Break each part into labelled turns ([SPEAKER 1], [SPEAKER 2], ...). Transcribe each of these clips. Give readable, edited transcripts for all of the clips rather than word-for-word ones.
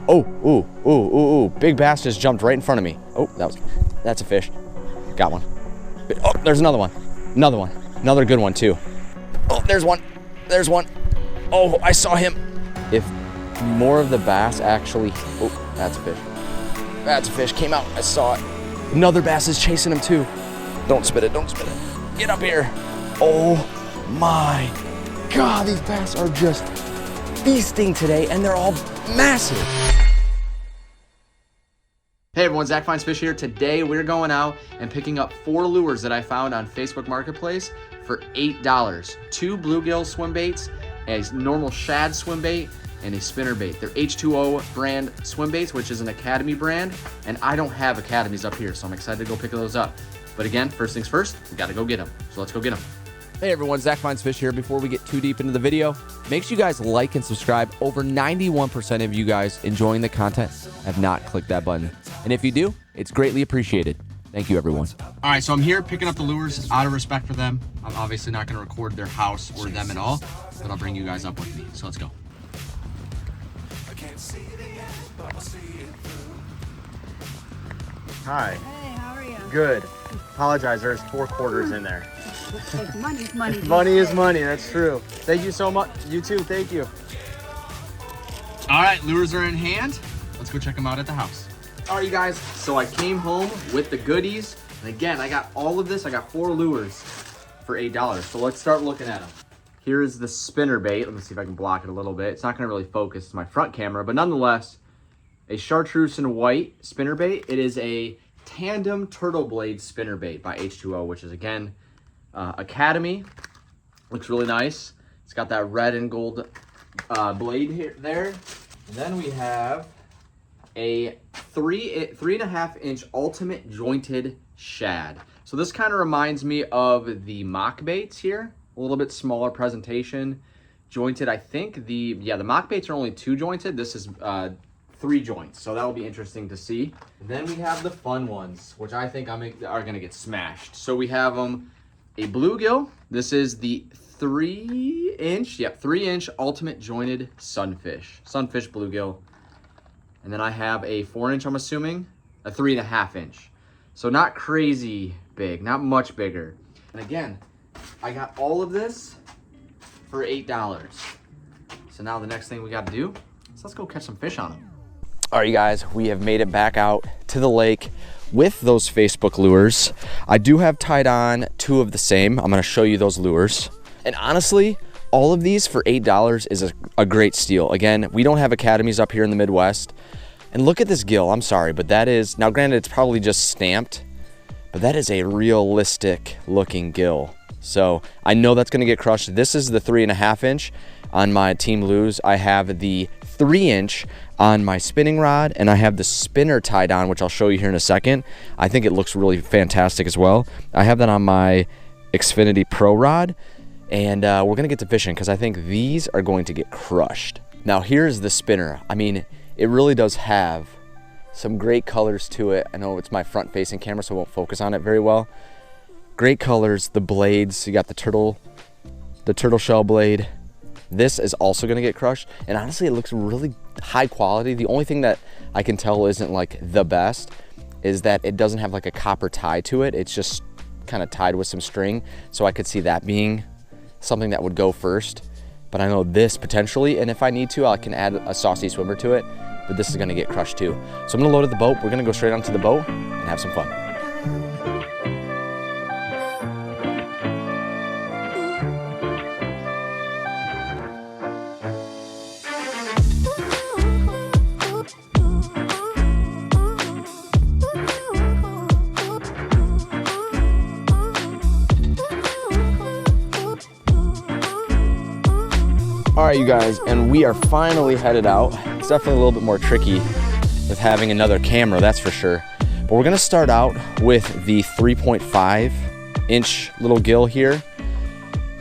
[SPEAKER 1] Oh, ooh, big bass just jumped right in front of me. Oh, that's a fish. Got one. Oh, there's another one. Another good one too. Oh, there's one. Oh, I saw him. If more of the bass actually, oh, that's a fish, came out, I saw it. Another bass is chasing him too. Don't spit it. Get up here. Oh my God, these bass are just feasting today and they're all massive. Hey everyone, Zach Finds Fish here. Today we're going out and picking up 4 lures that I found on Facebook Marketplace for $8. 2 bluegill swim baits, a normal shad swim bait, and a spinner bait. They're H2O brand swim baits, which is an Academy brand, and I don't have Academies up here, so I'm excited to go pick those up. But again, first things first, we gotta go get them. So let's go get them. Hey everyone, Zach Finds Fish here. Before we get too deep into the video, make sure you guys like and subscribe. Over 91% of you guys enjoying the content have not clicked that button. And if you do, it's greatly appreciated. Thank you, everyone. All right, so I'm here picking up the lures out of respect for them. I'm obviously not gonna record their house or them at all, but I'll bring you guys up with me. So let's go. Hi.
[SPEAKER 2] Hey, how are you?
[SPEAKER 1] Good. Apologize, there's 4 quarters in there.
[SPEAKER 2] Money's money.
[SPEAKER 1] Money is money, that's true. Thank you so much. You too, thank you. All right, lures are in hand. Let's go check them out at the house. All right, you guys, so I came home with the goodies. And again, I got all of this. I got 4 lures for $8. So let's start looking at them. Here is the spinner bait. Let me see if I can block it a little bit. It's not gonna really focus, it's my front camera, but nonetheless, a chartreuse and white spinner bait. It is a tandem turtle blade spinner bait by H2O, which is again, Academy. Looks really nice. It's got that red and gold blade there. And then we have a 3.5 inch ultimate jointed shad. So this kind of reminds me of the mock baits here. A little bit smaller presentation, jointed. I think the mock baits are only 2 jointed. This is 3 joints, so that'll be interesting to see. And then we have the fun ones, which I think are gonna get smashed. So we have them. A bluegill. This is the 3 inch ultimate jointed sunfish bluegill. And then I have a 4 inch, I'm assuming, a 3.5 inch. So not crazy big, not much bigger. And again, I got all of this for $8. So now the next thing we got to do is let's go catch some fish on them. All right, you guys, we have made it back out to the lake with those Facebook lures. I do have tied on 2 of the same. I'm gonna show you those lures. And honestly, all of these for $8 is a great steal. Again, we don't have Academies up here in the Midwest. And look at this gill, I'm sorry, but that is, now granted it's probably just stamped, but that is a realistic looking gill. So I know that's gonna get crushed. This is the 3.5 inch on my Team Lose. I have the 3 inch on my spinning rod, and I have the spinner tied on, which I'll show you here in a second. I think it looks really fantastic as well. I have that on my Xfinity Pro rod, and we're gonna get to fishing because I think these are going to get crushed. Now here's the spinner. I mean, it really does have some great colors to it. I know it's my front facing camera, so I won't focus on it very well. Great colors, the blades, you got the turtle shell blade. This is also gonna get crushed, and honestly, it looks really high quality. The only thing that I can tell isn't like the best is that it doesn't have like a copper tie to it. It's just kind of tied with some string, so I could see that being something that would go first. But I know this potentially, and if I need to, I can add a saucy swimmer to it, but this is gonna get crushed too. So I'm gonna load at the boat. We're gonna go straight onto the boat and have some fun. All right, you guys, and we are finally headed out. It's definitely a little bit more tricky with having another camera, that's for sure. But we're gonna start out with the 3.5 inch little gill here.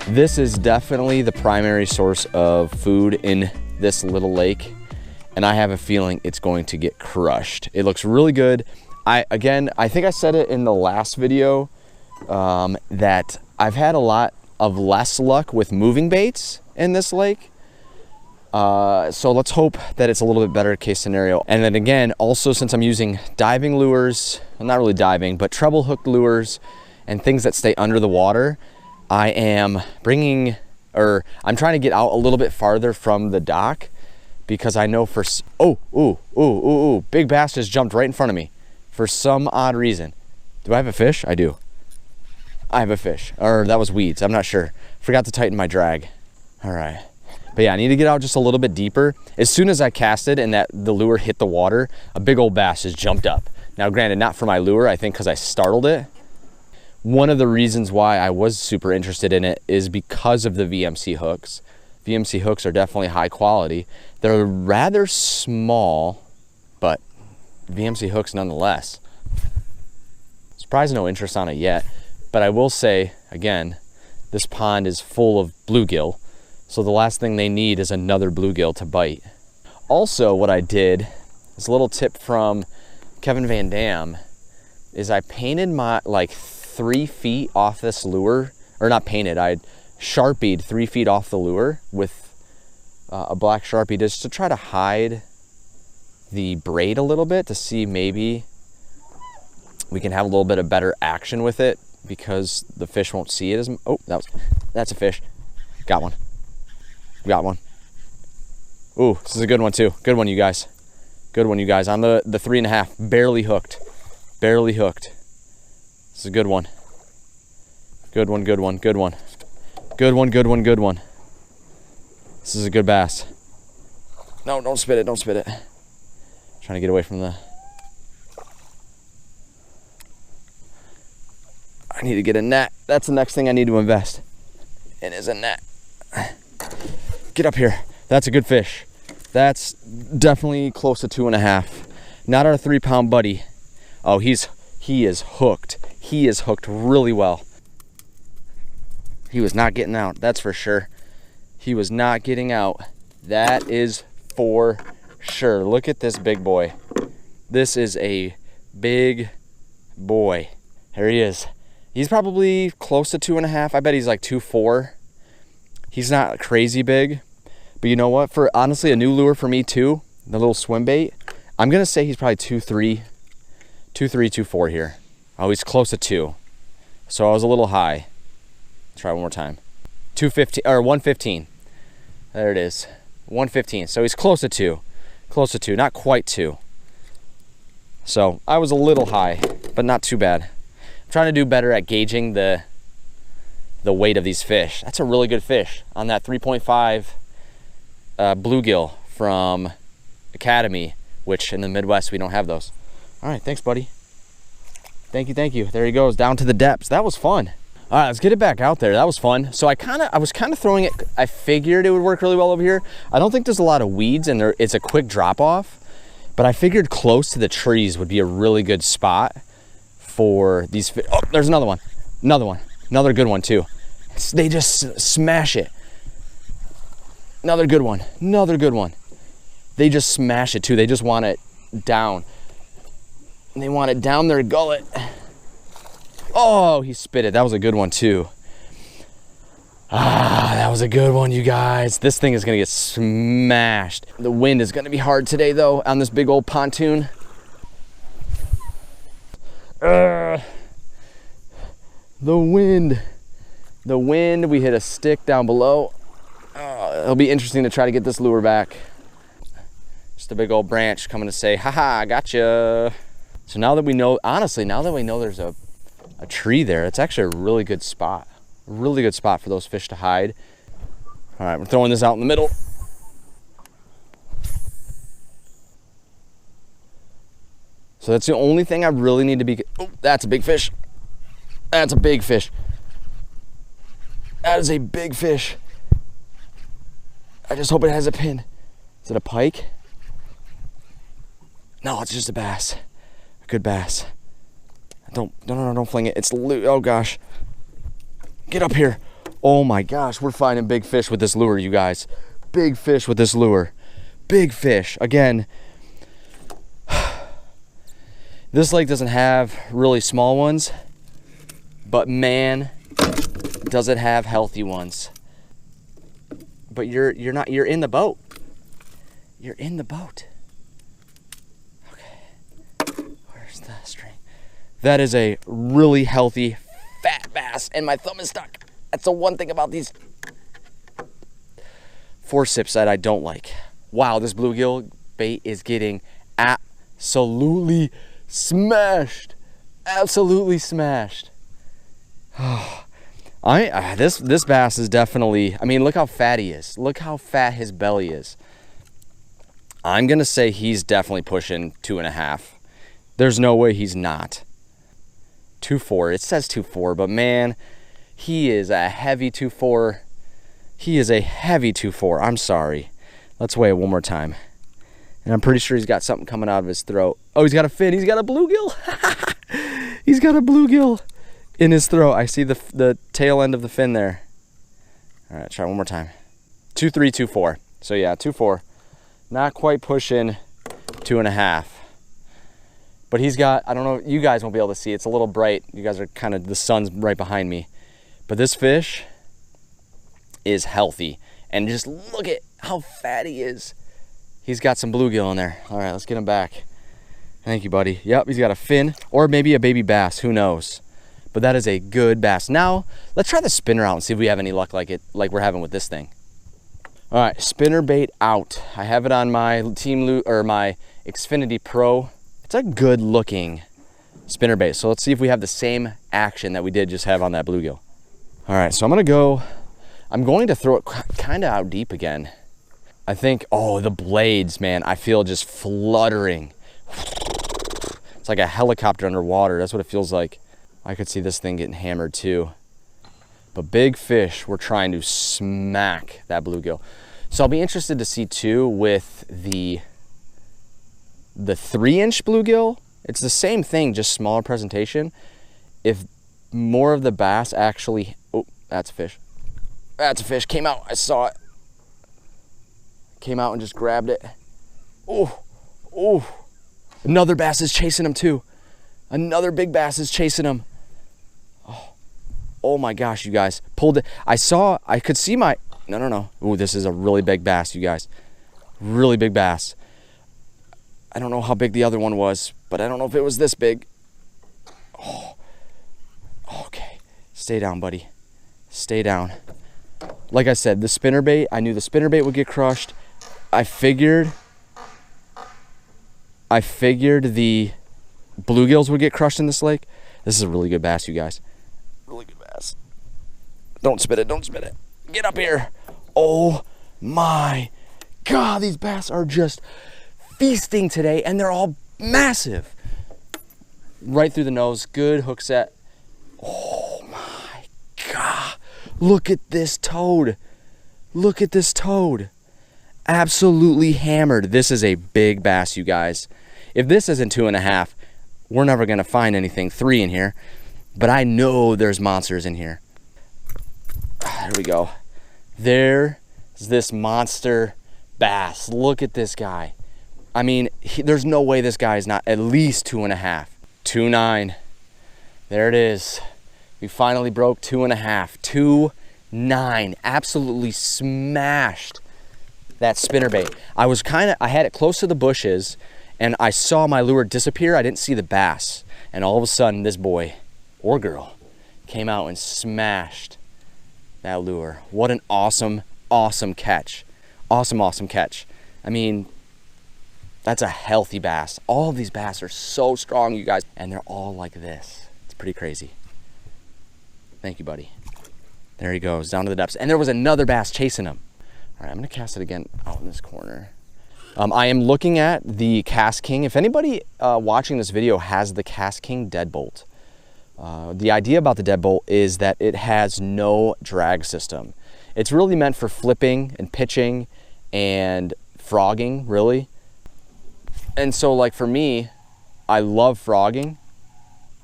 [SPEAKER 1] This is definitely the primary source of food in this little lake, and I have a feeling it's going to get crushed. It looks really good. I think I said it in the last video that I've had a lot of less luck with moving baits in this lake. So let's hope that it's a little bit better case scenario. And then again, also since I'm using diving lures, well, not really diving, but treble hooked lures and things that stay under the water, I am I'm trying to get out a little bit farther from the dock because I know big bass just jumped right in front of me for some odd reason. Do I have a fish? I do. I have a fish, or that was weeds. I'm not sure. Forgot to tighten my drag. All right. But yeah, I need to get out just a little bit deeper. As soon as I casted and the lure hit the water, a big old bass just jumped up. Now, granted, not for my lure, I think because I startled it. One of the reasons why I was super interested in it is because of the VMC hooks. VMC hooks are definitely high quality. They're rather small, but VMC hooks nonetheless. Surprised no interest on it yet, but I will say, again, this pond is full of bluegill. So the last thing they need is another bluegill to bite. Also, what I did, this little tip from Kevin Van Dam, is I painted my 3 feet off this lure, or not painted, I Sharpied 3 feet off the lure with a black Sharpie just to try to hide the braid a little bit to see maybe we can have a little bit of better action with it because the fish won't see it as, oh, that's a fish. Got one. Got one. Ooh, this is a good one too. Good one, you guys. Good one, you guys. On the 3.5, barely hooked. Barely hooked. This is a good one. Good one, good one, good one. Good one, good one, good one. This is a good bass. No, don't spit it, don't spit it. Trying to get away from the... I need to get a net. That's the next thing I need to invest in is a net. Get up here. That's a good fish. That's definitely close to 2.5. Not our 3-pound buddy. Oh, he is hooked. He is hooked really well. He was not getting out, that's for sure. He was not getting out. That is for sure. Look at this big boy. This is a big boy. There he is. He's probably close to 2.5. I bet he's like 2.4. He's not crazy big. But you know what? For honestly a new lure for me too, the little swim bait, I'm gonna say he's probably 2.3, 2.4 here. Oh, he's close to 2. So I was a little high. Try one more time. 215 or 115. There it is. 115. So he's close to 2. Close to 2, not quite 2. So I was a little high, but not too bad. I'm trying to do better at gauging the weight of these fish. That's a really good fish on that 3.5 bluegill from Academy, which in the Midwest we don't have those. All right, thanks, buddy. Thank you, thank you. There he goes, down to the depths. That was fun. All right, let's get it back out there. That was fun. So I was kind of throwing it. I figured it would work really well over here. I don't think there's a lot of weeds and it's a quick drop off, but I figured close to the trees would be a really good spot for these fish. Oh, there's another one. Another one. Another good one too. They just smash it. Another good one. Another good one. They just smash it too. They just want it down. They want it down their gullet. Oh, he spit it. That was a good one too. Ah, that was a good one, you guys. This thing is gonna get smashed. The wind is gonna be hard today though on this big old pontoon. The wind. The wind, we hit a stick down below. It'll be interesting to try to get this lure back. Just a big old branch coming to say, haha, gotcha. So now that we know, honestly, now that we know there's a tree there, it's actually a really good spot. A really good spot for those fish to hide. All right, we're throwing this out in the middle. So that's the only thing I really need to be, oh, that's a big fish. That's a big fish. That is a big fish. I just hope it has a pin. Is it a pike? No, it's just a bass. A good bass. Don't fling it. It's oh gosh. Get up here. Oh my gosh, we're finding big fish with this lure, you guys. Big fish with this lure. Big fish. Again, this lake doesn't have really small ones, but man, does it have healthy ones. But you're in the boat. You're in the boat. Okay. Where's the string? That is a really healthy, fat bass, and my thumb is stuck. That's the one thing about these forceps that I don't like. Wow, this bluegill bait is getting absolutely smashed. Absolutely smashed. This bass is definitely, I mean, look how fat he is. Look how fat his belly is. I'm gonna say he's definitely pushing 2.5. There's no way he's not. 2.4, it says 2.4, but man, he is a heavy 2.4. He is a heavy 2.4, I'm sorry. Let's weigh it one more time. And I'm pretty sure he's got something coming out of his throat. Oh, he's got a fin, he's got a bluegill. He's got a bluegill in his throat. I see the tail end of the fin there. All right, try one more time. 2.3, 2.4. So yeah, 2.4. Not quite pushing 2.5. But he's got, I don't know, you guys won't be able to see. It's a little bright. You guys are kind of, the sun's right behind me. But this fish is healthy. And just look at how fat he is. He's got some bluegill in there. All right, let's get him back. Thank you, buddy. Yep, he's got a fin or maybe a baby bass. Who knows? But that is a good bass. Now, let's try the spinner out and see if we have any luck like we're having with this thing. All right, spinner bait out. I have it on my my Xfinity Pro. It's a good looking spinner bait. So let's see if we have the same action that we did just have on that bluegill. All right, so I'm going to throw it kind of out deep again. I think, oh, the blades, man, I feel just fluttering. It's like a helicopter underwater. That's what it feels like. I could see this thing getting hammered too. But big fish, we're trying to smack that bluegill. So I'll be interested to see too with the 3-inch bluegill. It's the same thing, just smaller presentation. If more of the bass actually, oh, that's a fish. That's a fish, came out, I saw it. Came out and just grabbed it. Oh, oh. Another bass is chasing him too. Another big bass is chasing him. Oh my gosh, you guys. Pulled it. I could see my, no. Ooh, this is a really big bass, you guys. Really big bass. I don't know how big the other one was, but I don't know if it was this big. Oh, okay. Stay down, buddy. Stay down. Like I said, the spinnerbait, I knew the spinnerbait would get crushed. I figured the bluegills would get crushed in this lake. This is a really good bass, you guys. Really good bass. Don't spit it, don't spit it. Get up here. Oh my God, these bass are just feasting today, and they're all massive. Right through the nose, good hook set. Oh my God, look at this toad. Look at this toad. Absolutely hammered. This is a big bass, you guys. If this isn't 2.5, we're never gonna find anything 3 in here, but I know there's monsters in here. There we go. There's this monster bass. Look at this guy. I mean, there's no way this guy is not at least 2.5. 2.9. There it is. We finally broke 2.5. 2.9. Absolutely smashed that spinnerbait. I had it close to the bushes, and I saw my lure disappear. I didn't see the bass. And all of a sudden, this boy or girl came out and smashed that lure. What an awesome, awesome catch. Awesome, awesome catch. I mean, that's a healthy bass. All of these bass are so strong, you guys, and they're all like this. It's pretty crazy. Thank you, buddy. There he goes, down to the depths. And there was another bass chasing him. All right, I'm gonna cast it again out in this corner. I am looking at the Cast King. If anybody watching this video has the Cast King deadbolt, the idea about the deadbolt is that it has no drag system. It's really meant for flipping and pitching and frogging, really. And so, like, for me, I love frogging.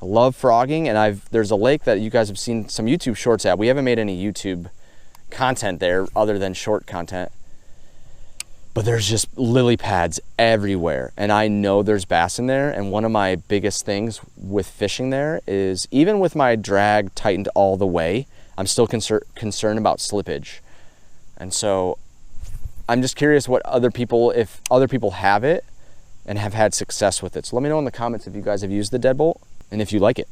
[SPEAKER 1] I love frogging, and there's a lake that you guys have seen some YouTube shorts at. We haven't made any YouTube content there other than short content. But there's just lily pads everywhere, and I know there's bass in there. And one of my biggest things with fishing there is, even with my drag tightened all the way, I'm still concerned about slippage. And so I'm just curious what other people, if other people have it and have had success with it. So let me know in the comments if you guys have used the deadbolt and if you like it.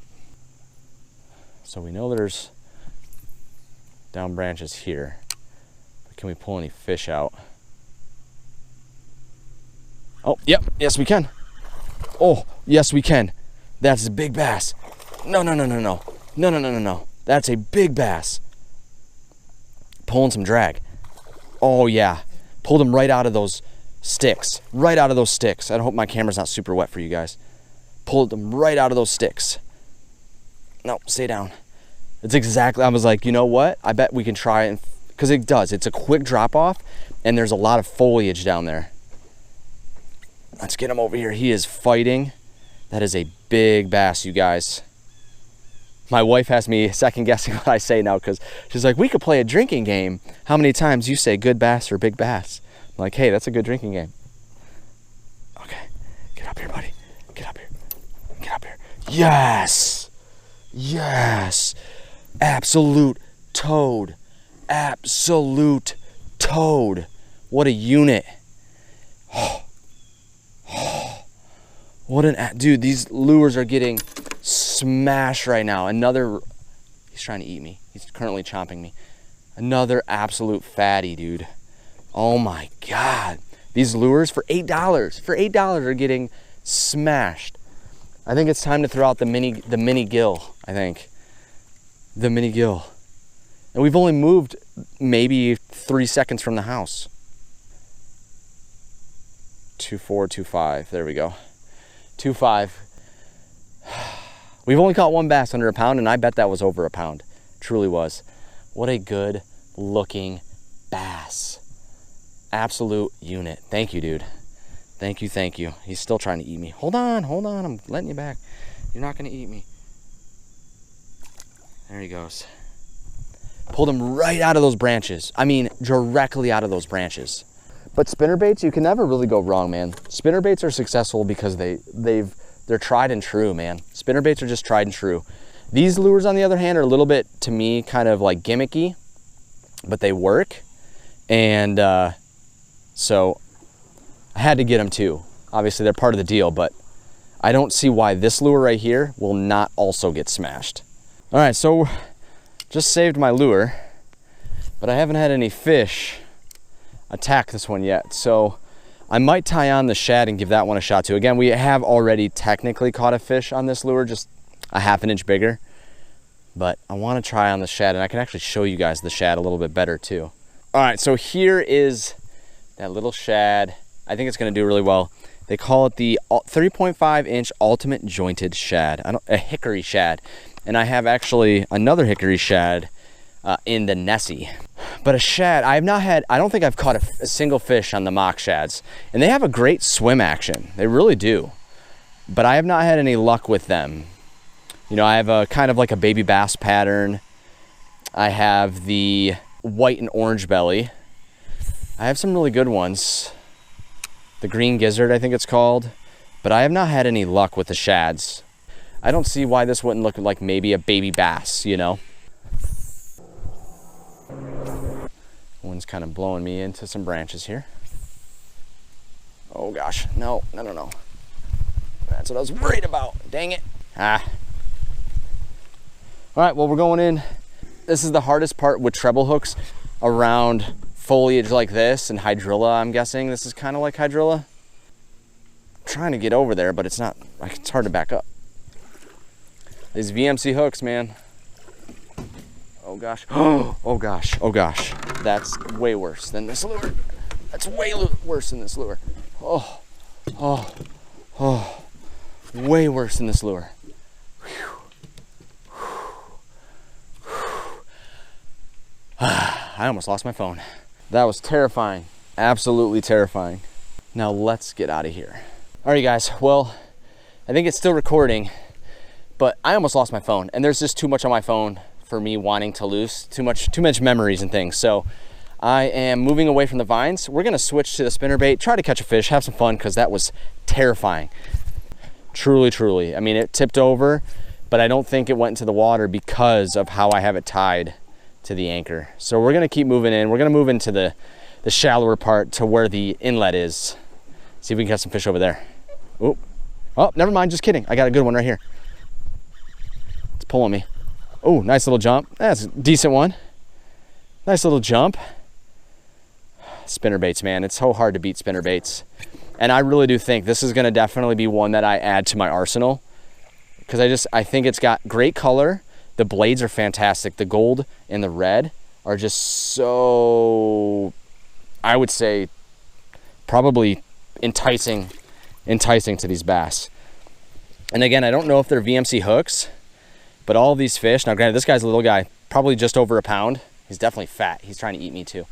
[SPEAKER 1] So we know there's down branches here, but can we pull any fish out? Oh, yep, yes we can. Oh, yes we can. That's a big bass. No. That's a big bass. Pulling some drag. Oh yeah, pulled him right out of those sticks. Right out of those sticks. I hope my camera's not super wet for you guys. Pulled them right out of those sticks. No, stay down. It's exactly, I was like, you know what? I bet we can try it, because it does. It's a quick drop off, and there's a lot of foliage down there. Let's get him over here. He is fighting. That is a big bass, you guys. My wife has me second guessing what I say now, because she's like, we could play a drinking game. How many times you say good bass or big bass? I'm like, hey, that's a good drinking game. Okay, get up here, buddy. Get up here. Get up here. Yes. Yes. Absolute toad. Absolute toad. What a unit. What an, dude, these lures are getting smashed right now. Another, he's trying to eat me. He's currently chomping me. Another absolute fatty, dude. Oh my God. These lures for $8 are getting smashed. I think it's time to throw out the mini gill, I think. The mini gill. And we've only moved maybe 3 seconds from the house. 2.4, 2.5, there we go. 2.5. We've only caught one bass under a pound, and I bet that was over a pound. Truly was. What a good looking bass. Absolute unit. Thank you, dude. Thank you. He's still trying to eat me. Hold on, I'm letting you back. You're not gonna eat me. There he goes. Pulled him right out of those branches. I mean, directly out of those branches. But spinnerbaits, you can never really go wrong, man. Spinnerbaits are successful because they're tried and true, man. Spinnerbaits are just tried and true. These lures, on the other hand, are a little bit, to me, kind of like gimmicky, but they work. And so I had to get them too. Obviously, they're part of the deal, but I don't see why this lure right here will not also get smashed. All right, so just saved my lure, but I haven't had any fish attack this one yet. So I might tie on the shad and give that one a shot too. Again, we have already technically caught a fish on this lure, just a ½ inch bigger. But I want to try on the shad, and I can actually show you guys the shad a little bit better too. All right, so here is that little shad. I think it's going to do really well. They call it the 3.5 inch ultimate jointed shad, a hickory shad. And I have actually another hickory shad in the Nessie. But a shad, I don't think I've caught a single fish on the mock shads. And they have a great swim action. They really do. But I have not had any luck with them. You know, I have a kind of like a baby bass pattern. I have the white and orange belly. I have some really good ones. The green gizzard, I think it's called. But I have not had any luck with the shads. I don't see why this wouldn't look like maybe a baby bass, you know? One's kind of blowing me into some branches here. Oh gosh, no. That's what I was worried about, dang it. All right, well, we're going in. This is the hardest part with treble hooks around foliage like this and hydrilla, I'm guessing. This is kind of like hydrilla. I'm trying to get over there, but it's not, it's hard to back up. These VMC hooks, man. Oh gosh. Oh gosh. That's way worse than this lure. That's way worse than this lure. Oh. Way worse than this lure. I almost lost my phone. That was terrifying. Absolutely terrifying. Now let's get out of here. All right, guys. Well, I think it's still recording, but I almost lost my phone, and there's just too much on my phone for me wanting to lose. Too much memories and things. So I am moving away from the vines. We're gonna switch to the spinnerbait, try to catch a fish, have some fun, because that was terrifying. Truly. I mean, it tipped over, but I don't think it went into the water because of how I have it tied to the anchor. So we're gonna keep moving in. We're gonna move into the the shallower part to where the inlet is. See if we can catch some fish over there. Oh, never mind, just kidding. I got a good one right here. It's pulling me. Oh, nice little jump. That's a decent one. Nice little jump. Spinner baits, man. It's so hard to beat spinner baits. And I really do think this is gonna definitely be one that I add to my arsenal, because I think it's got great color. The blades are fantastic. The gold and the red are just so, I would say, probably enticing to these bass. And again, I don't know if they're VMC hooks, but all of these fish, now granted, this guy's a little guy, probably just over a pound. He's definitely fat. He's trying to eat me too.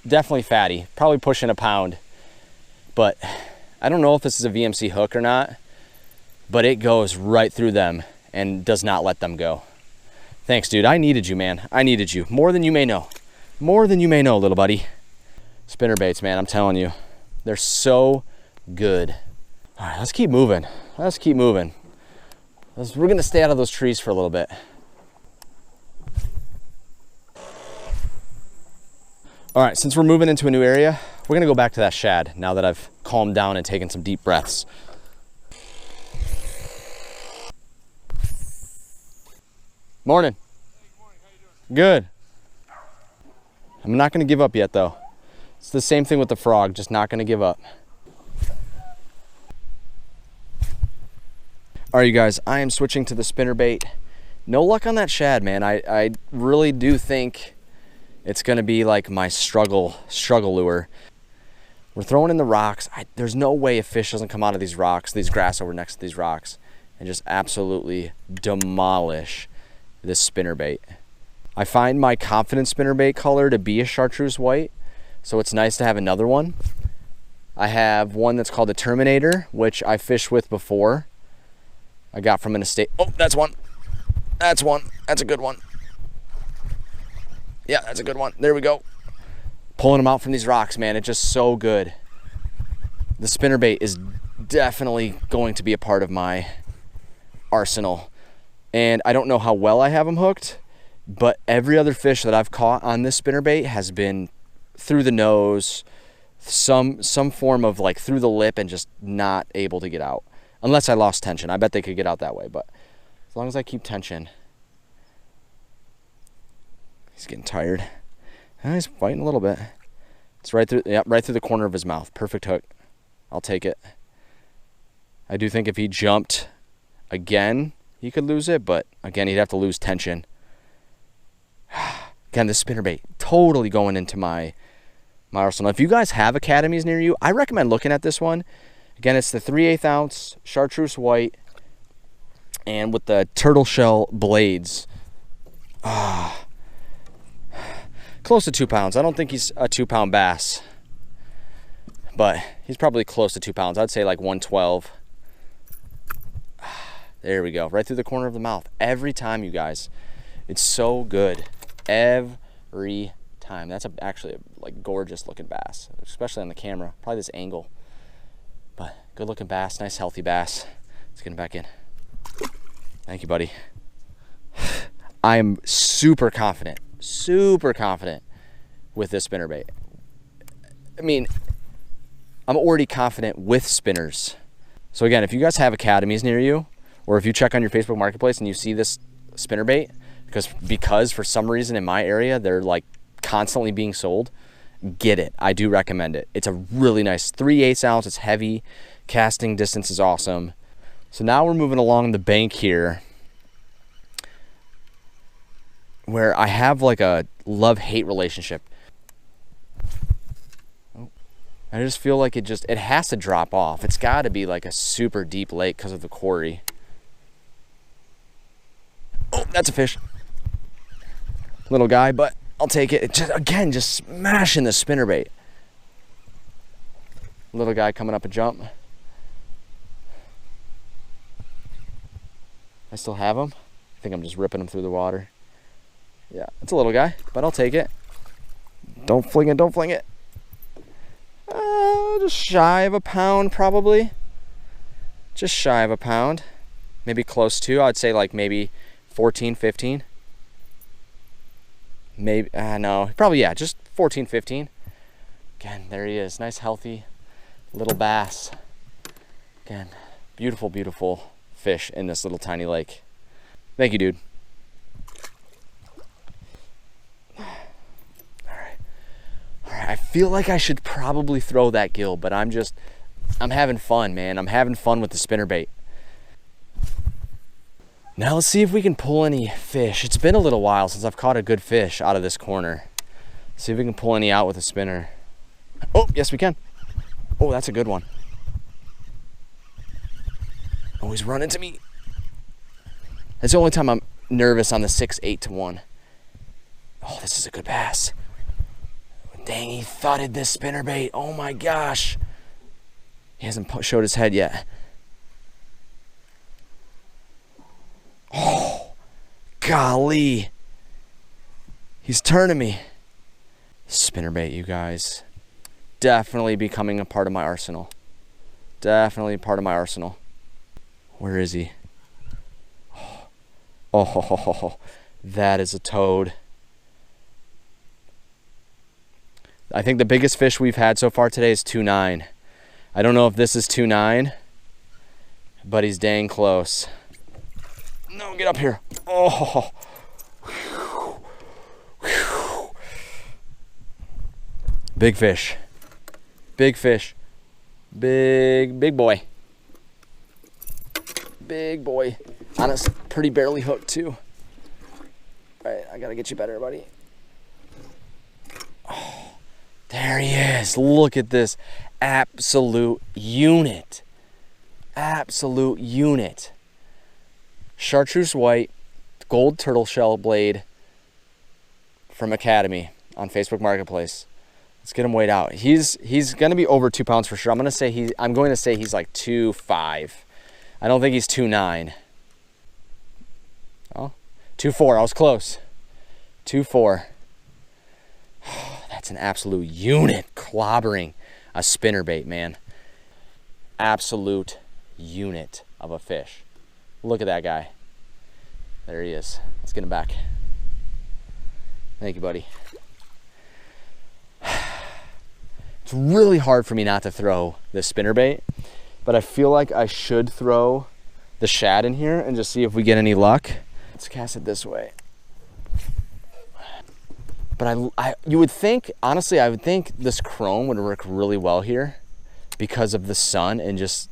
[SPEAKER 1] Definitely fatty, probably pushing a pound. But I don't know if this is a VMC hook or not, but it goes right through them and does not let them go. Thanks, dude. I needed you, man. I needed you more than you may know. More than you may know, little buddy. Spinner baits, man, I'm telling you. They're so good. All right, let's keep moving. Let's keep moving. We're gonna stay out of those trees for a little bit. All right, since we're moving into a new area, we're gonna go back to that shad now that I've calmed down and taken some deep breaths. Morning.
[SPEAKER 3] Hey, good morning. How you doing?
[SPEAKER 1] Good. I'm not gonna give up yet though. It's the same thing with the frog, just not gonna give up. All right, you guys, I am switching to the spinnerbait. No luck on that shad, man. I really do think it's gonna be like my struggle lure. We're throwing in the rocks. There's no way a fish doesn't come out of these rocks, these grass over next to these rocks, and just absolutely demolish this spinnerbait. I find my confident spinnerbait color to be a chartreuse white, so it's nice to have another one. I have one that's called a Terminator, which I fished with before. I got from an estate. Oh, that's one. That's one. That's a good one. Yeah, that's a good one. There we go. Pulling them out from these rocks, man. It's just so good. The spinnerbait is definitely going to be a part of my arsenal. And I don't know how well I have them hooked, but every other fish that I've caught on this spinnerbait has been through the nose, some form of like through the lip, and just not able to get out. Unless I lost tension. I bet they could get out that way, but as long as I keep tension. He's getting tired. He's fighting a little bit. It's right through, yeah, right through the corner of his mouth. Perfect hook. I'll take it. I do think if he jumped again, he could lose it, but again, he'd have to lose tension. Again, this spinnerbait totally going into my arsenal. If you guys have academies near you, I recommend looking at this one. Again, it's the 3/8 ounce chartreuse white, and with the turtle shell blades. Close to 2 pounds. I don't think he's a 2 pound bass, but he's probably close to 2 pounds. I'd say like 112. There we go. Right through the corner of the mouth. Every time, you guys. It's so good. Every time. That's actually a like gorgeous looking bass, especially on the camera. Probably this angle. But good looking bass. Nice healthy bass. Let's get him back in. Thank you, buddy. I am super confident with this spinnerbait. I mean, I'm already confident with spinners. So again, if you guys have academies near you, or if you check on your Facebook Marketplace and you see this spinnerbait, because for some reason in my area they're like constantly being sold, get it. I do recommend it. It's a really nice 3/8 ounce. It's heavy. Casting distance is awesome. So now we're moving along the bank here, where I have like a love-hate relationship. I just feel like it has to drop off. It's got to be like a super deep lake because of the quarry. Oh, that's a fish. Little guy, but I'll take it. Just smashing the spinnerbait. Little guy coming up a jump. I still have him. I think I'm just ripping him through the water. Yeah, it's a little guy, but I'll take it. Don't fling it, don't fling it. Just shy of a pound, probably. Just shy of a pound. Maybe close to, I'd say like maybe 14, 15. Maybe, no, probably, yeah, just 14, 15. Again, there he is. Nice, healthy little bass. Again, beautiful, beautiful fish in this little tiny lake. Thank you, dude. All right. I feel like I should probably throw that gill, but I'm having fun, man. I'm having fun with the spinnerbait. Now let's see if we can pull any fish. It's been a little while since I've caught a good fish out of this corner. See if we can pull any out with a spinner. Oh, yes we can. Oh, that's a good one. Oh, he's running to me. That's the only time I'm nervous on the 6-8 to 1. Oh, this is a good bass. Dang, he thudded this spinnerbait. Oh my gosh. He hasn't showed his head yet. Oh, golly. He's turning me. Spinnerbait, you guys. Definitely becoming a part of my arsenal. Definitely part of my arsenal. Where is he? Oh, that is a toad. I think the biggest fish we've had so far today is 2.9. I don't know if this is 2.9, but he's dang close. No, get up here. Oh. Big fish. Big fish. Big boy. Big boy. Honest, pretty barely hooked too. All right, I gotta get you better, buddy. Oh, there he is. Look at this absolute unit. Absolute unit. Chartreuse white, gold turtle shell blade from Academy on Facebook Marketplace. Let's get him weighed out. He's gonna be over 2 pounds for sure. I'm going to say he's like 2.5. I don't think he's 2.9. Oh, 2.4. I was close. 2.4. Oh, that's an absolute unit clobbering a spinnerbait, man. Absolute unit of a fish. Look at that guy. There he is. Let's get him back. Thank you, buddy. It's really hard for me not to throw this spinnerbait, but I feel like I should throw the shad in here and just see if we get any luck. Let's cast it this way. But you would think, honestly, I would think this chrome would work really well here because of the sun and just...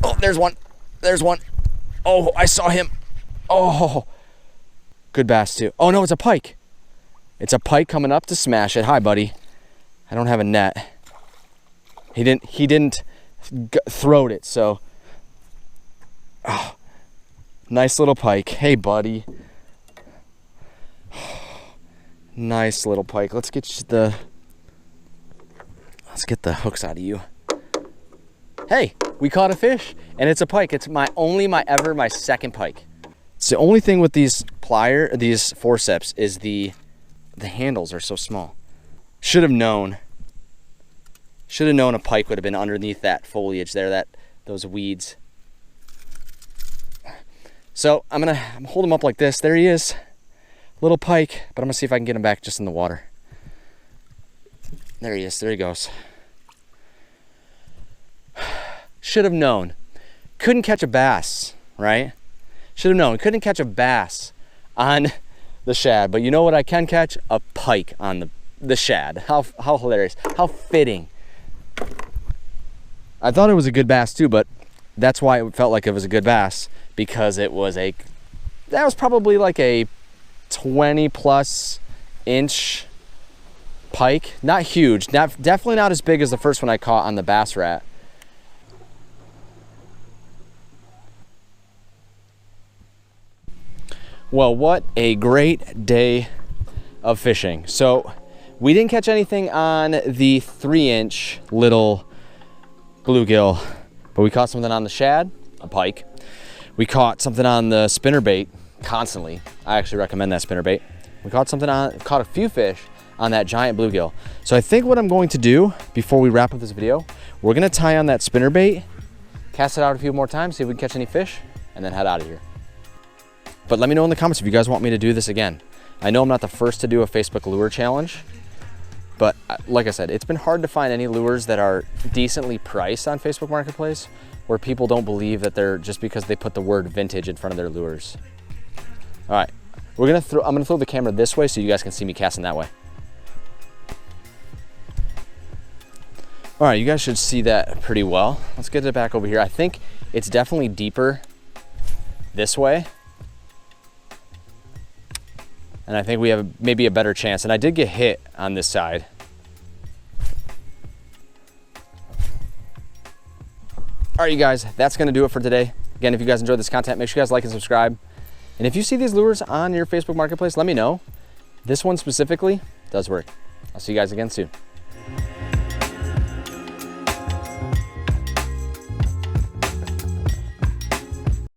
[SPEAKER 1] Oh, there's one. There's one. Oh, I saw him. Oh, good bass too. Oh no, it's a pike. It's a pike coming up to smash it. Hi, buddy. I don't have a net. He didn't throw it, so. Oh, nice little pike. Hey, buddy. Nice little pike. Let's get the hooks out of you. Hey, we caught a fish, and it's a pike. It's my second pike. It's the only thing with these forceps is the handles are so small. Should have known a pike would have been underneath that foliage there, those weeds. So I'm gonna hold him up like this. There he is, little pike. But I'm gonna see if I can get him back just in the water. There he is. There he goes. Should have known. Couldn't catch a bass, right? Should have known. Couldn't catch a bass on the shad. But you know what I can catch? A pike on the shad. How hilarious. How fitting. I thought it was a good bass too, but that's why it felt like it was a good bass, because that was probably like a 20+ inch pike. Not huge. Definitely not as big as the first one I caught on the Bass Rat. Well, what a great day of fishing. So we didn't catch anything on the 3-inch little bluegill, but we caught something on the shad, a pike. We caught something on the spinnerbait constantly. I actually recommend that spinnerbait. We caught a few fish on that giant bluegill. So I think what I'm going to do before we wrap up this video, we're gonna tie on that spinnerbait, cast it out a few more times, see if we can catch any fish, and then head out of here. But let me know in the comments if you guys want me to do this again. I know I'm not the first to do a Facebook lure challenge, but like I said, it's been hard to find any lures that are decently priced on Facebook Marketplace where people don't believe that they're just because they put the word vintage in front of their lures. All right, I'm gonna throw the camera this way so you guys can see me casting that way. All right, you guys should see that pretty well. Let's get it back over here. I think it's definitely deeper this way. And I think we have maybe a better chance. And I did get hit on this side. All right, you guys, that's gonna do it for today. Again, if you guys enjoyed this content, make sure you guys like and subscribe. And if you see these lures on your Facebook Marketplace, let me know. This one specifically does work. I'll see you guys again soon.